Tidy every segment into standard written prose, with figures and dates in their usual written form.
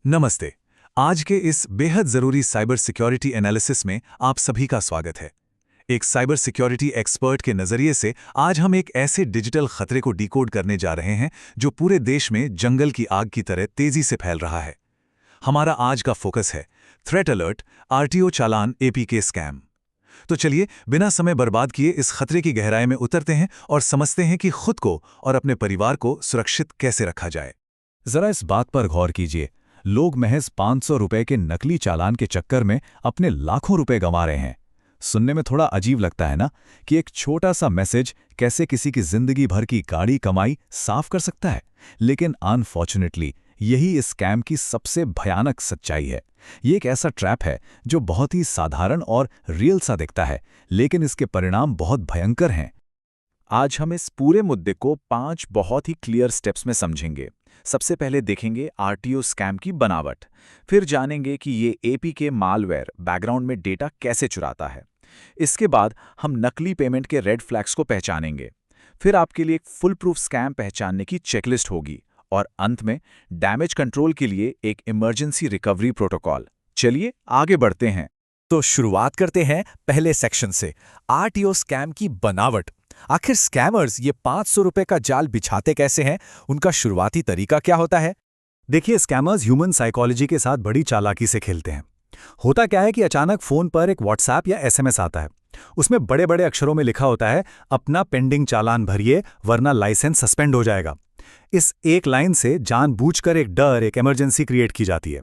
नमस्ते। आज के इस बेहद ज़रूरी साइबर सिक्योरिटी एनालिसिस में आप सभी का स्वागत है। एक साइबर सिक्योरिटी एक्सपर्ट के नज़रिए से आज हम एक ऐसे डिजिटल खतरे को डिकोड करने जा रहे हैं जो पूरे देश में जंगल की आग की तरह तेज़ी से फैल रहा है। हमारा आज का फोकस है थ्रेट अलर्ट, आरटीओ चालान, एपीके स्कैम। तो चलिए बिना समय बर्बाद किए इस खतरे की गहराई में उतरते हैं और समझते हैं कि खुद को और अपने परिवार को सुरक्षित कैसे रखा जाए। जरा इस बात पर गौर कीजिए, लोग महज 500 रुपए के नकली चालान के चक्कर में अपने लाखों रुपए गंवा रहे हैं। सुनने में थोड़ा अजीब लगता है ना कि एक छोटा सा मैसेज कैसे किसी की जिंदगी भर की गाढ़ी कमाई साफ कर सकता है। लेकिन अनफॉर्चुनेटली यही इस स्कैम की सबसे भयानक सच्चाई है। ये एक ऐसा ट्रैप है जो बहुत ही साधारण और रियल सा दिखता है, लेकिन इसके परिणाम बहुत भयंकर हैं। आज हम इस पूरे मुद्दे को 5 बहुत ही क्लियर स्टेप्स में समझेंगे। सबसे पहले देखेंगे आरटीओ स्कैम की बनावट, फिर जानेंगे कि ये एपीके मालवेयर बैकग्राउंड में डेटा कैसे चुराता है। इसके बाद हम नकली पेमेंट के रेड फ्लैग्स को पहचानेंगे। फिर आपके लिए एक फुल प्रूफ स्कैम पहचानने की चेकलिस्ट होगी और अंत में डैमेज कंट्रोल के लिए एक इमरजेंसी रिकवरी प्रोटोकॉल। चलिए आगे बढ़ते हैं। तो शुरुआत करते हैं पहले सेक्शन से, आरटीओ स्कैम की बनावट। आखिर स्कैमर्स ये 500 रुपए का जाल बिछाते कैसे हैं? उनका शुरुआती तरीका क्या होता है? देखिए, स्कैमर्स ह्यूमन साइकोलॉजी के साथ बड़ी चालाकी से खेलते हैं। होता क्या है कि अचानक फोन पर एक व्हाट्सएप या एसएमएस आता है। उसमें बड़े बड़े अक्षरों में लिखा होता है, अपना पेंडिंग चालान भरिए वरना लाइसेंस सस्पेंड हो जाएगा। इस एक लाइन से जानबूझकर एक डर, एक इमरजेंसी क्रिएट की जाती है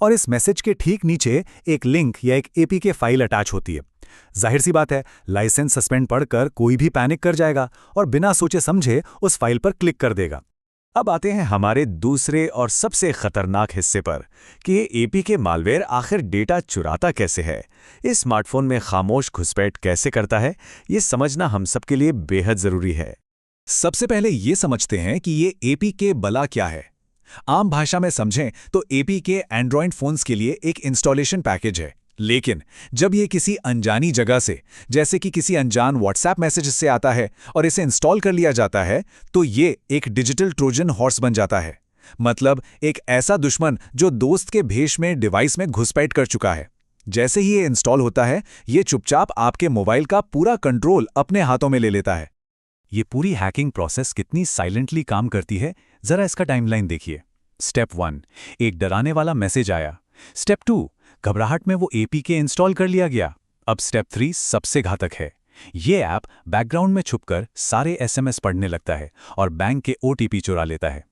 और इस मैसेज के ठीक नीचे एक लिंक या एक एपीके फाइल अटैच होती है। जाहिर सी बात है, लाइसेंस सस्पेंड पढ़कर कोई भी पैनिक कर जाएगा और बिना सोचे समझे उस फाइल पर क्लिक कर देगा। अब आते हैं हमारे दूसरे और सबसे खतरनाक हिस्से पर कि ये एपीके मालवेयर आखिर डेटा चुराता कैसे है। इस स्मार्टफोन में खामोश घुसपैठ कैसे करता है, ये समझना हम सबके लिए बेहद जरूरी है। सबसे पहले ये समझते हैं कि ये एपीके बला क्या है। आम भाषा में समझें तो एपीके एंड्रॉयड फोन्स के लिए एक इंस्टॉलेशन पैकेज है। लेकिन जब ये किसी अनजानी जगह से, जैसे कि किसी अनजान व्हाट्सएप मैसेज से आता है और इसे इंस्टॉल कर लिया जाता है, तो ये एक डिजिटल ट्रोजन हॉर्स बन जाता है। मतलब एक ऐसा दुश्मन जो दोस्त के भेष में डिवाइस में घुसपैठ कर चुका है। जैसे ही ये इंस्टॉल होता है, ये चुपचाप आपके मोबाइल का पूरा कंट्रोल अपने हाथों में ले लेता है। ये पूरी हैकिंग प्रोसेस कितनी साइलेंटली काम करती है, जरा इसका टाइमलाइन देखिए। स्टेप 1, एक डराने वाला मैसेज आया। स्टेप 2, घबराहट में वो एपीके इंस्टॉल कर लिया गया। अब स्टेप 3 सबसे घातक है। ये ऐप बैकग्राउंड में छुपकर सारे एसएमएस पढ़ने लगता है और बैंक के ओटीपी चुरा लेता है।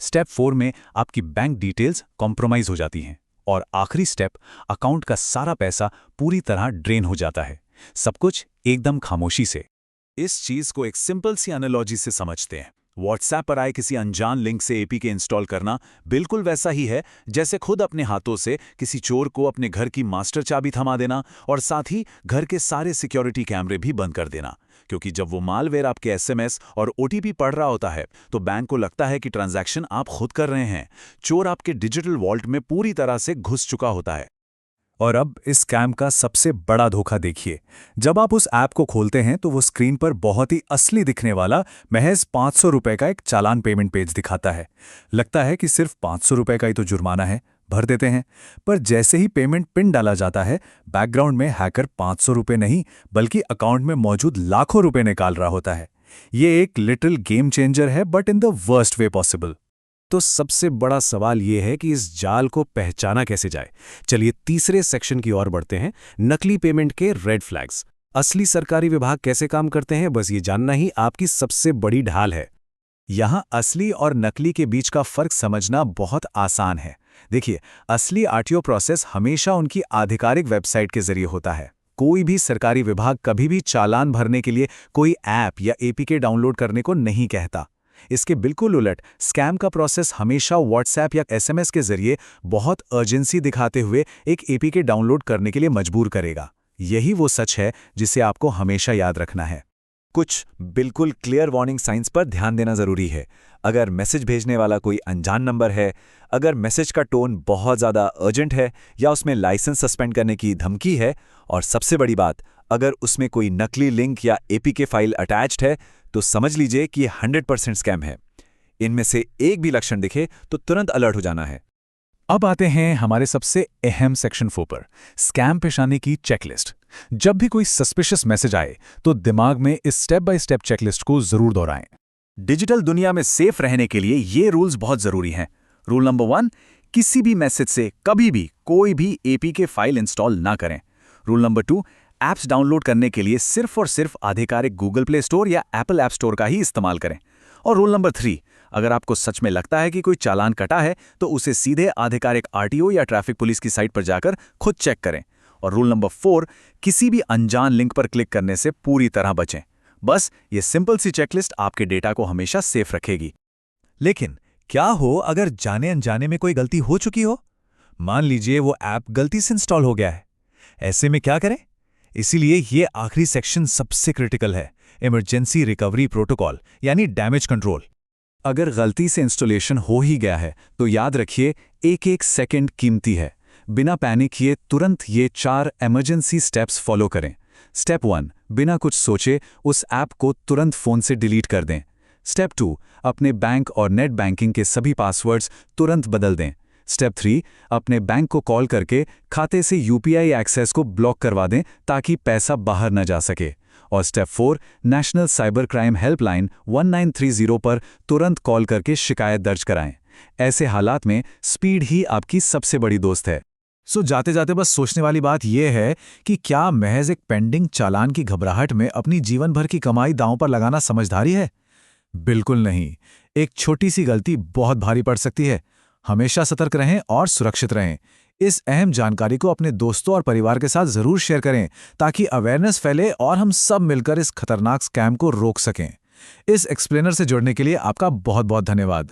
स्टेप 4 में आपकी बैंक डिटेल्स कॉम्प्रोमाइज हो जाती हैं और आखिरी स्टेप, अकाउंट का सारा पैसा पूरी तरह ड्रेन हो जाता है। सब कुछ एकदम खामोशी से। इस चीज को एक सिंपल सी एनालॉजी से समझते हैं। व्हाट्सएप पर आए किसी अनजान लिंक से एपीके इंस्टॉल करना बिल्कुल वैसा ही है जैसे खुद अपने हाथों से किसी चोर को अपने घर की मास्टर चाबी थमा देना और साथ ही घर के सारे सिक्योरिटी कैमरे भी बंद कर देना। क्योंकि जब वो मालवेयर आपके एसएमएस और ओटीपी पढ़ रहा होता है तो बैंक को लगता है कि ट्रांजैक्शन आप खुद कर रहे हैं। चोर आपके डिजिटल वॉल्ट में पूरी तरह से घुस चुका होता है। और अब इस स्कैम का सबसे बड़ा धोखा देखिए। जब आप उस ऐप को खोलते हैं तो वो स्क्रीन पर बहुत ही असली दिखने वाला महज 500 रुपए का एक चालान पेमेंट पेज दिखाता है। लगता है कि सिर्फ 500 रुपए का ही तो जुर्माना है, भर देते हैं। पर जैसे ही पेमेंट पिन डाला जाता है, बैकग्राउंड में हैकर 500 रुपए नहीं बल्कि अकाउंट में मौजूद लाखों रुपए निकाल रहा होता है। ये एक लिटिल गेम चेंजर है, but in the worst way possible. तो सबसे बड़ा सवाल यह है कि इस जाल को पहचाना कैसे जाए। चलिए तीसरे सेक्शन की ओर बढ़ते हैं, नकली पेमेंट के रेड फ्लैग्स। असली सरकारी विभाग कैसे काम करते हैं, बस ये जानना ही आपकी सबसे बड़ी ढाल है। यहाँ असली और नकली के बीच का फर्क समझना बहुत आसान है। देखिए, असली आरटीओ प्रोसेस हमेशा उनकी आधिकारिक वेबसाइट के जरिए होता है। कोई भी सरकारी विभाग कभी भी चालान भरने के लिए कोई ऐप या एपीके डाउनलोड करने को नहीं कहता। इसके बिल्कुल उलट स्कैम का प्रोसेस हमेशा व्हाट्सएप या एसएमएस के जरिए बहुत अर्जेंसी दिखाते हुए एक एपीके डाउनलोड करने के लिए मजबूर करेगा। यही वो सच है जिसे आपको हमेशा याद रखना है। कुछ बिल्कुल क्लियर वार्निंग साइंस पर ध्यान देना जरूरी है। अगर मैसेज भेजने वाला कोई अनजान नंबर है, अगर मैसेज का टोन बहुत ज़्यादा अर्जेंट है या उसमें लाइसेंस सस्पेंड करने की धमकी है, और सबसे बड़ी बात, अगर उसमें कोई नकली लिंक या एपीके फाइल अटैच्ड है, तो समझ लीजिए कि 100% स्कैम है। इनमें से एक भी लक्षण दिखे तो तुरंत अलर्ट हो जाना है। अब आते हैं हमारे सबसे अहम सेक्शन 4 पर, स्कैम पेशाने की चेकलिस्ट। जब भी कोई सस्पिशियस मैसेज आए तो दिमाग में इस स्टेप बाय स्टेप चेकलिस्ट को जरूर दोहराएं। डिजिटल दुनिया में सेफ रहने के लिए ये रूल्स बहुत जरूरी हैं। रूल नंबर 1, किसी भी मैसेज से कभी भी कोई भी एपीके फाइल इंस्टॉल ना करें। रूल नंबर 2, ऐप्स डाउनलोड करने के लिए सिर्फ और सिर्फ आधिकारिक गूगल प्ले स्टोर या एप्पल ऐप स्टोर का ही इस्तेमाल करें। और रूल नंबर 3, अगर आपको सच में लगता है कि कोई चालान कटा है तो उसे सीधे आधिकारिक आरटीओ या ट्रैफिक पुलिस की साइट पर जाकर खुद चेक करें। और रूल नंबर 4, किसी भी अनजान लिंक पर क्लिक करने से पूरी तरह बचें। बस ये सिंपल सी चेकलिस्ट आपके डेटा को हमेशा सेफ रखेगी। लेकिन क्या हो अगर जाने अनजाने में कोई गलती हो चुकी हो? मान लीजिए वो ऐप गलती से इंस्टॉल हो गया है। ऐसे में क्या करें? इसीलिए ये आखिरी सेक्शन सबसे क्रिटिकल है, इमरजेंसी रिकवरी प्रोटोकॉल यानी डैमेज कंट्रोल। अगर गलती से इंस्टॉलेशन हो ही गया है तो याद रखिए, एक एक सेकंड कीमती है। बिना पैनिक किए तुरंत ये 4 इमरजेंसी स्टेप्स फॉलो करें। स्टेप 1, बिना कुछ सोचे उस ऐप को तुरंत फ़ोन से डिलीट कर दें। स्टेप 2, अपने बैंक और नेट बैंकिंग के सभी पासवर्ड्स तुरंत बदल दें। स्टेप 3, अपने बैंक को कॉल करके खाते से यूपीआई एक्सेस को ब्लॉक करवा दें ताकि पैसा बाहर न जा सके। और step 4, national cyber crime helpline 1930 पर तुरंत कॉल करके शिकायत दर्ज कराएं। ऐसे हालात में स्पीड ही आपकी सबसे बड़ी दोस्त है। सो जाते जाते बस सोचने वाली बात यह है कि क्या महज एक पेंडिंग चालान की घबराहट में अपनी जीवन भर की कमाई दांव पर लगाना समझदारी है? बिल्कुल नहीं। एक छोटी सी गलती बहुत भारी पड़ सकती है। हमेशा सतर्क रहें और सुरक्षित रहें। इस अहम जानकारी को अपने दोस्तों और परिवार के साथ जरूर शेयर करें ताकि अवेयरनेस फैले और हम सब मिलकर इस खतरनाक स्कैम को रोक सकें। इस एक्सप्लेनर से जुड़ने के लिए आपका बहुत बहुत धन्यवाद।